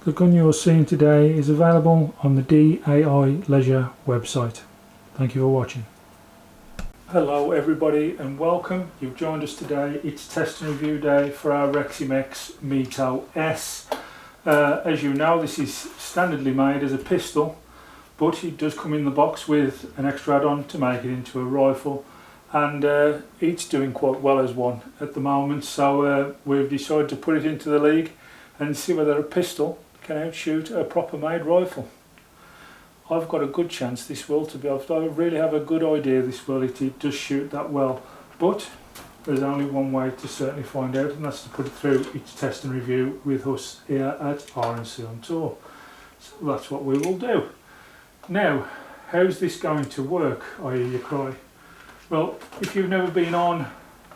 The gun you're seeing today is available on the DAI Leisure website. Thank you for watching. Hello everybody and welcome. You've joined us today. It's test and review day for our Reximex Mito S. As you know, this is standardly made as a pistol, but it does come in the box with an extra add-on to make it into a rifle, and it's doing quite well as one at the moment, so we've decided to put it into the league and see whether a pistol can outshoot a proper made rifle. I've got a good chance this will, to be honest. I really have a good idea this will. It does shoot that well, but there's only one way to certainly find out, and that's to put it through its test and review with us here at RNC on Tour. So that's what we will do. Now, how's this going to work, I hear you cry? Well, if you've never been on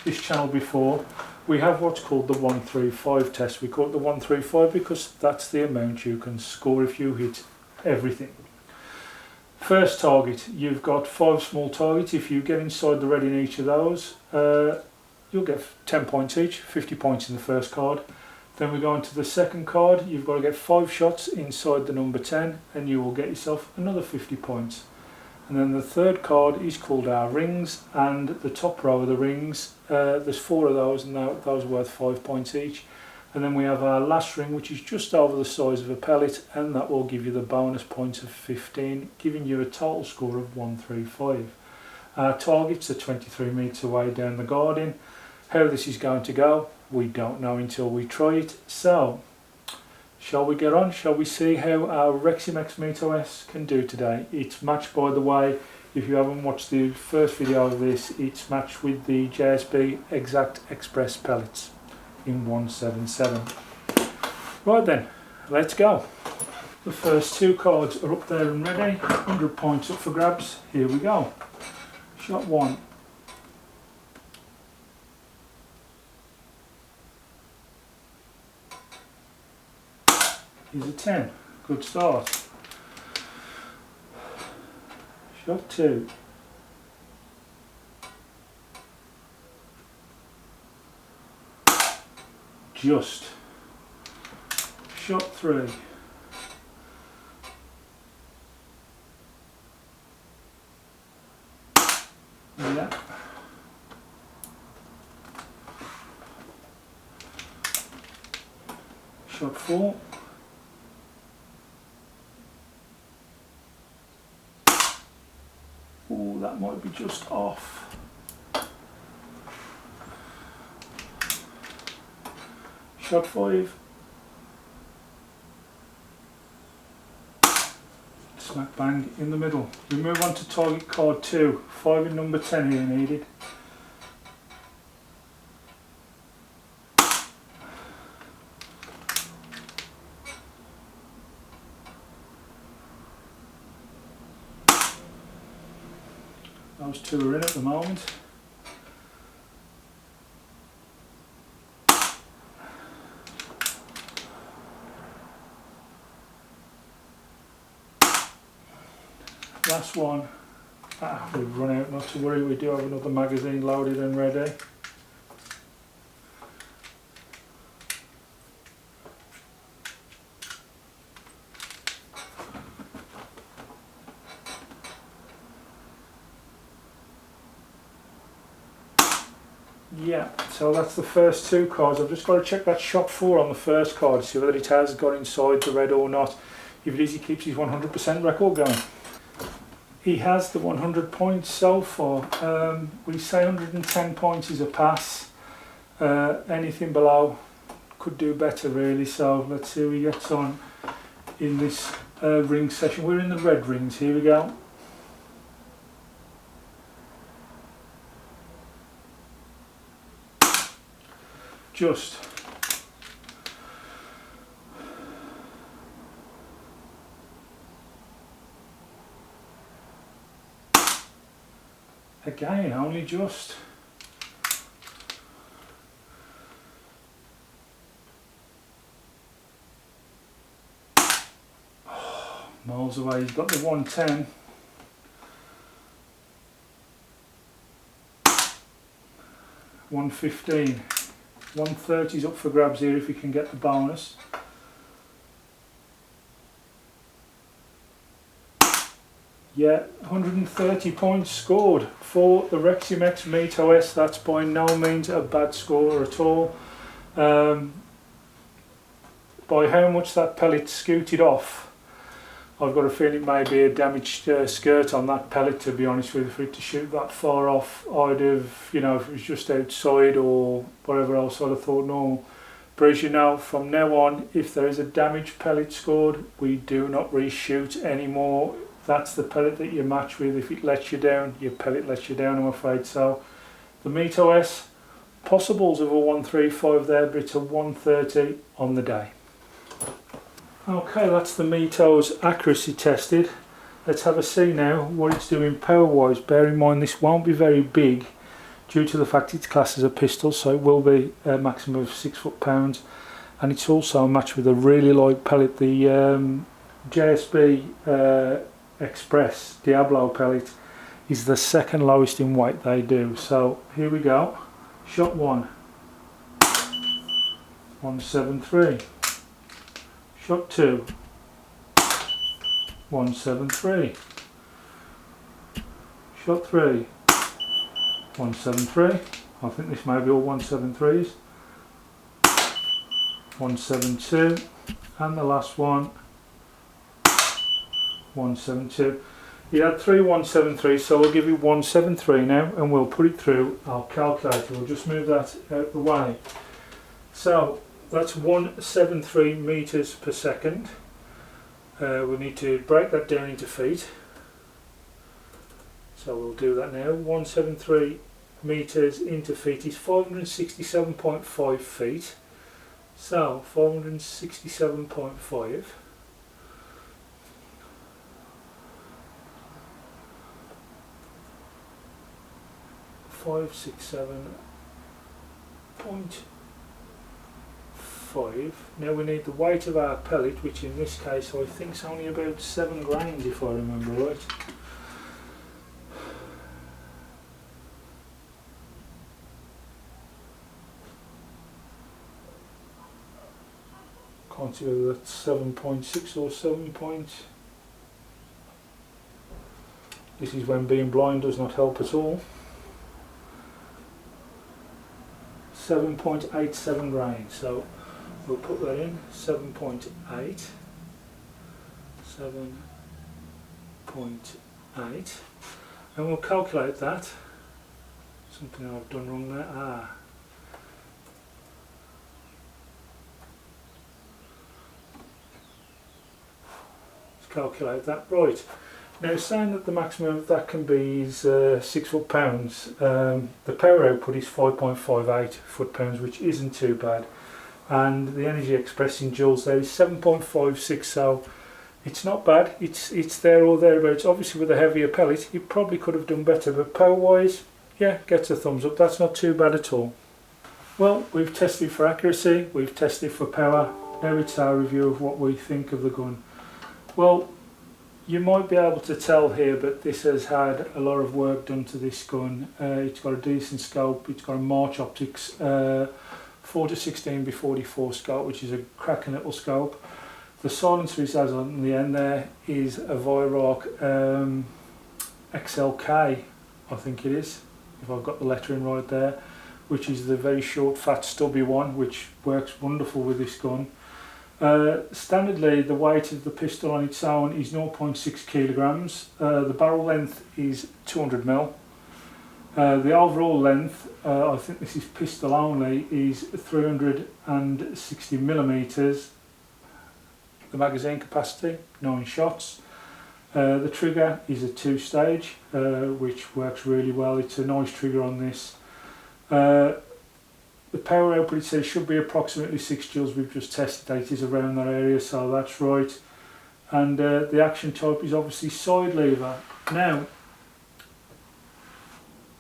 this channel before, we have what's called the 135 test. We call it the 135 because that's the amount you can score if you hit everything. First target, you've got 5 small targets. If you get inside the red in each of those, you'll get 10 points each, 50 points in the first card. Then we go on to the second card. You've got to get 5 shots inside the number 10 and you will get yourself another 50 points. And then the third card is called our rings, and the top row of the rings, there's 4 of those, and those are worth 5 points each. And then we have our last ring, which is just over the size of a pellet, and that will give you the bonus points of 15, giving you a total score of 135. Our targets are 23 metres away down the garden. How this is going to go, we don't know until we try it. So, shall we get on? Shall we see how our Reximex Mito S can do today? It's matched, by the way, if you haven't watched the first video of this, it's matched with the JSB Exact Express pellets in 177. Right then, let's go. The first 2 cards are up there and ready. 100 points up for grabs. Here we go. Shot 1. Here's a 10. Good start. Shot 2. Just. Shot 3. Yeah. Shot 4. Oh, that might be just off. Shot 5. Smack bang in the middle. We move on to target card 2. 5 in number 10 here needed. Those 2 are in at the moment. Last one. We've run out, not to worry, we do have another magazine loaded and ready. Yeah, so that's the first 2 cards. I've just got to check that shot 4 on the first card, see whether it has got inside the red or not. If it is, he keeps his 100% record going. He has the 100 points so far. We say 110 points is a pass. Anything below could do better really, so let's see how he gets on in this ring session. We're in the red rings, here we go. Just. Again, only just. Oh, miles away, he's got the 110. 115. 130's up for grabs here if you can get the bonus. Yeah, 130 points scored for the Reximex Mito S. That's by no means a bad score at all. By how much that pellet scooted off, I've got a feeling it may be a damaged skirt on that pellet, to be honest with you. For it to shoot that far off, I'd have, you know, if it was just outside or whatever else, I'd have thought normal. But as you know, from now on, if there is a damaged pellet scored, we do not reshoot anymore. That's the pellet that you match with. If it lets you down, your pellet lets you down, I'm afraid. So the Mito S, possibles of a 135 there, but it's a 130 on the day. Okay, that's the Mito's accuracy tested. Let's have a see now what it's doing power wise. Bear in mind this won't be very big due to the fact it's classed as a pistol, so it will be a maximum of 6 foot-pounds, and it's also matched with a really light pellet. The JSB Express Diablo pellet is the second lowest in weight they do. So here we go. Shot 1, 173. Shot 2, 173. Shot 3, 173. I think this may be all 173s. 172, and the last one, 172. You had 3 173, so we'll give you 173 now, and we'll put it through our calculator. We'll just move that out the way. So that's 173 meters per second. We need to break that down into feet. So we'll do that now. 173 meters into feet is 567.5 feet. So 567.5. 567.5. Now we need the weight of our pellet, which in this case I think is only about 7 grains if I remember right. Can't see whether that's 7.6 or 7 point. This is when being blind does not help at all. 7.87 grains. So we'll put that in. 7.8. 7.8. And we'll calculate that. Something I've done wrong there. Let's calculate that. Right. Now, saying that the maximum of that can be is 6 foot-pounds, the power output is 5.58 foot-pounds, which isn't too bad, and the energy expressed in joules there is 7.56, so it's not bad. It's there or thereabouts. Obviously with a heavier pellet you probably could have done better, but power-wise, yeah, gets a thumbs up. That's not too bad at all. Well, we've tested for accuracy, we've tested for power. Now it's our review of what we think of the gun. Well, you might be able to tell here, but this has had a lot of work done to this gun. It's got a decent scope, it's got a March Optics 4-16x44 scope, which is a cracking little scope. The silencer it has on the end there is a Viroc XLK, I think it is, if I've got the lettering right there, which is the very short, fat, stubby one, which works wonderful with this gun. Standardly, the weight of the pistol on its own is 0.6 kilograms. The barrel length is 200mm. The overall length, I think this is pistol only, is 360 millimeters. The magazine capacity, 9 shots. The trigger is a 2-stage, which works really well. It's a nice trigger on this. The power output, it says, should be approximately 6 joules. We've just tested that. It is around that area, so that's right. And the action type is obviously side lever. Now,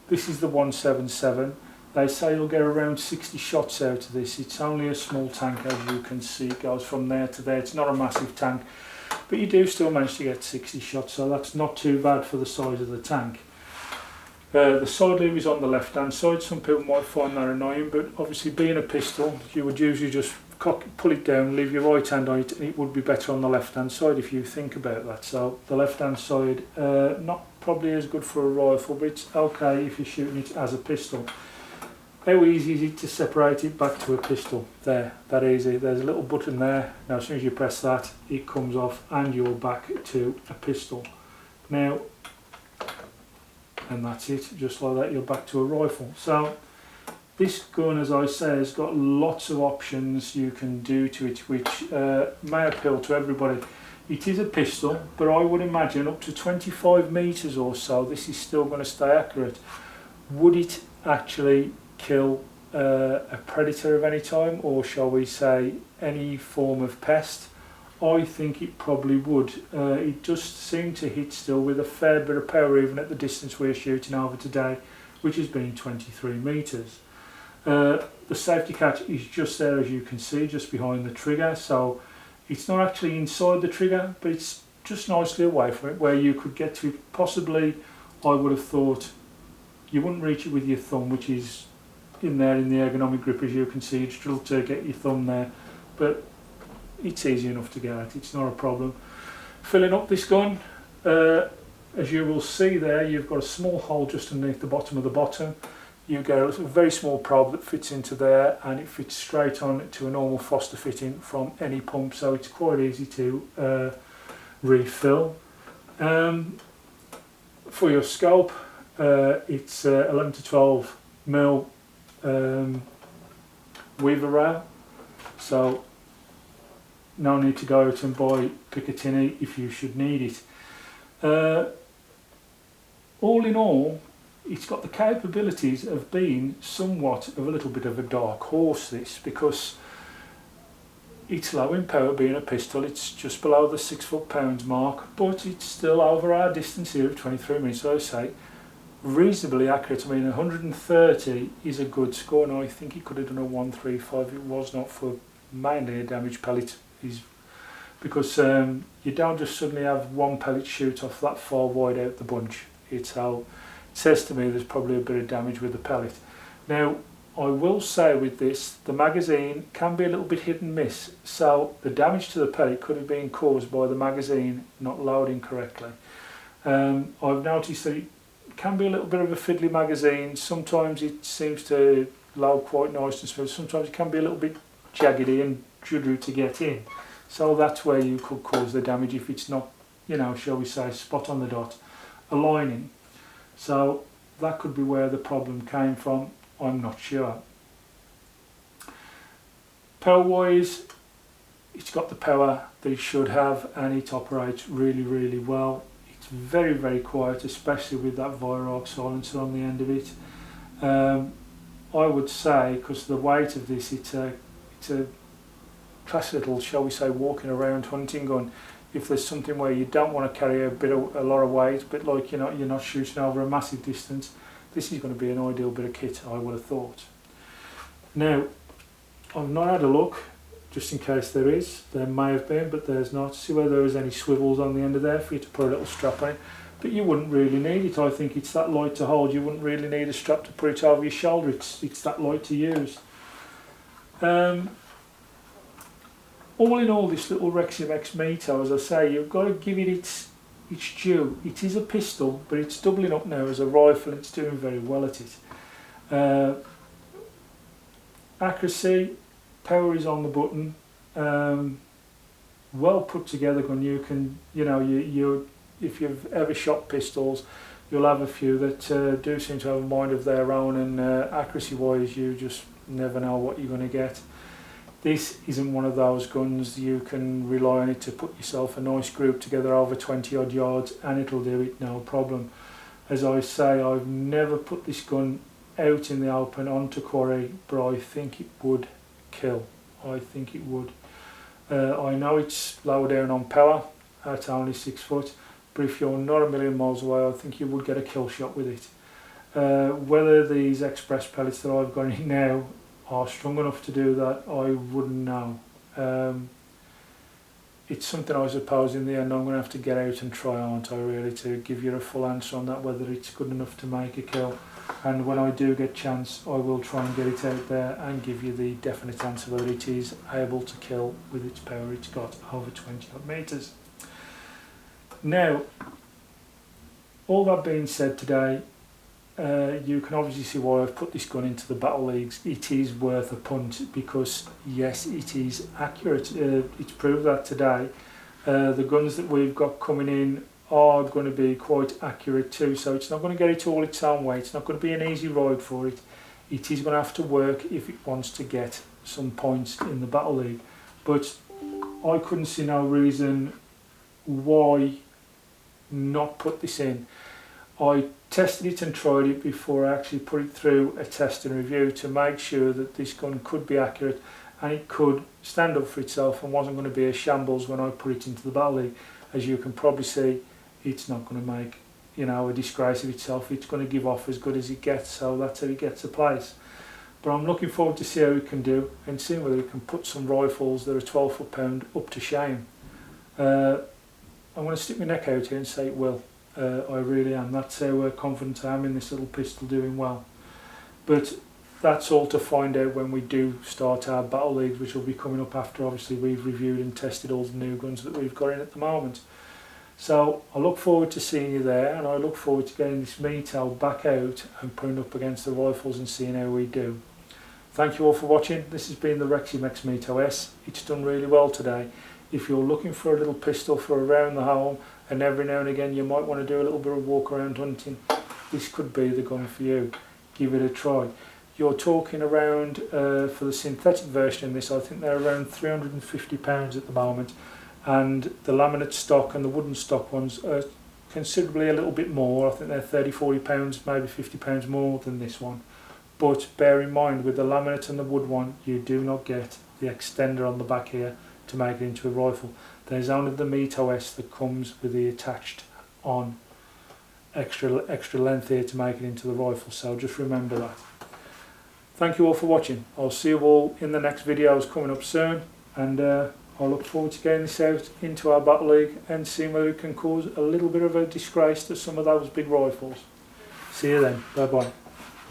this is the 177. They say you'll get around 60 shots out of this. It's only a small tank, as you can see. It goes from there to there. It's not a massive tank, but you do still manage to get 60 shots, so that's not too bad for the size of the tank. The side lever is on the left hand side. Some people might find that annoying, but obviously being a pistol, you would usually just pull it down, leave your right hand on it, and it would be better on the left hand side if you think about that. So the left hand side, not probably as good for a rifle, but it's okay if you're shooting it as a pistol. How easy is it to separate it back to a pistol? There, that easy. There's a little button there. Now as soon as you press that, it comes off and you're back to a pistol. Now, and that's it, just like that, you're back to a rifle. So this gun, as I say, has got lots of options you can do to it, which may appeal to everybody. It is a pistol, but I would imagine up to 25 meters or so, this is still going to stay accurate. Would it actually kill a predator of any time, or shall we say any form of pest? I think it probably would. It just seemed to hit still with a fair bit of power, even at the distance we're shooting over today, which has been 23 meters. The safety catch is just there, as you can see, just behind the trigger, so it's not actually inside the trigger, but it's just nicely away from it, where you could get to it. Possibly, I would have thought you wouldn't reach it with your thumb, which is in there in the ergonomic grip, as you can see. You'd struggle to get your thumb there, but it's easy enough to get at. It's not a problem. Filling up this gun, as you will see there, you've got a small hole just underneath the bottom of the bottom. You get a very small probe that fits into there, and it fits straight on to a normal Foster fitting from any pump, so it's quite easy to refill. For your scope, it's 11 to 12 mil weaver rail, so no need to go out and buy Picatinny if you should need it. All in all, it's got the capabilities of being somewhat of a little bit of a dark horse, this, because it's low in power being a pistol. It's just below the 6 foot-pounds mark, but it's still over our distance here of 23 minutes, so I say reasonably accurate. I mean, 130 is a good score, and I think he could have done a 135 if it was not for mainly a damaged pellet, because you don't just suddenly have one pellet shoot off that far wide out the bunch. It's how it says to me there's probably a bit of damage with the pellet. Now, I will say with this, the magazine can be a little bit hit and miss, so the damage to the pellet could have been caused by the magazine not loading correctly. I've noticed that it can be a little bit of a fiddly magazine. Sometimes it seems to load quite nice and smooth. Sometimes it can be a little bit jaggedy and juddery to get in. So that's where you could cause the damage if it's not, you know, shall we say, spot on the dot aligning. So that could be where the problem came from. I'm not sure. Power wise, it's got the power that it should have, and it operates really, really well. It's very, very quiet, especially with that Viroc silencer on the end of it. I would say, because of the weight of this, it's a classic little, shall we say, walking around hunting gun. If there's something where you don't want to carry a lot of weight, but like you're not shooting over a massive distance, this is going to be an ideal bit of kit, I would have thought. Now, I've not had a look, just in case there is. There may have been, but there's not. See whether there is any swivels on the end of there for you to put a little strap on it. But you wouldn't really need it. I think it's that light to hold. You wouldn't really need a strap to put it over your shoulder. It's that light to use. All in all, this little Reximex Mito, as I say, you've got to give it its due. It is a pistol, but it's doubling up now as a rifle. It's doing very well at it. Accuracy, power is on the button. Well put together gun. You can, if you've ever shot pistols, you'll have a few that do seem to have a mind of their own, and accuracy-wise, you just never know what you're going to get. This isn't one of those guns. You can rely on it to put yourself a nice group together over 20 odd yards, and it'll do it no problem. As I say, I've never put this gun out in the open onto quarry, but I think it would kill. I think it would. I know it's lower down on power at only 6 foot, but if you're not a million miles away, I think you would get a kill shot with it. Whether these express pellets that I've got in now are strong enough to do that, I wouldn't know. it's something I suppose in the end I'm going to have to get out and try, aren't I, really, to give you a full answer on that, whether it's good enough to make a kill. And when I do get a chance, I will try and get it out there and give you the definite answer whether it is able to kill with its power it's got over 20 odd metres. Now, all that being said today, you can obviously see why I've put this gun into the battle leagues. It is worth a punt because yes, it is accurate. It's proved that today. The guns that we've got coming in are going to be quite accurate too, so it's not going to get it all its own way. It's not going to be an easy ride for it. It is going to have to work if it wants to get some points in the battle league, but I couldn't see no reason why not put this in. I tested it and tried it before I actually put it through a test and review to make sure that this gun could be accurate and it could stand up for itself and wasn't going to be a shambles when I put it into the battle league. As you can probably see, it's not going to make, you know, a disgrace of itself. It's going to give off as good as it gets, so that's how it gets a place. But I'm looking forward to see how it can do and seeing whether it can put some rifles that are 12 foot-pound up to shame. I'm going to stick my neck out here and say it will. I really am. That's how confident I am in this little pistol doing well. But that's all to find out when we do start our battle leagues, which will be coming up after obviously we've reviewed and tested all the new guns that we've got in at the moment. So I look forward to seeing you there, and I look forward to getting this Mito back out and putting up against the rifles and seeing how we do. Thank you all for watching. This has been the Reximex Mito S. It's done really well today. If you're looking for a little pistol for around the home, and every now and again you might want to do a little bit of walk around hunting, this could be the gun for you. Give it a try. You're talking around, for the synthetic version of this, I think they're around £350 at the moment, and the laminate stock and the wooden stock ones are considerably a little bit more. I think they're £30–40, maybe £50 more than this one. But bear in mind, with the laminate and the wood one, you do not get the extender on the back here to make it into a rifle. There's only the Mito S that comes with the attached on extra length here to make it into the rifle, so just remember that. Thank you all for watching. I'll see you all in the next videos coming up soon, and I look forward to getting this out into our battle league and seeing whether it can cause a little bit of a disgrace to some of those big rifles. See you then. Bye bye.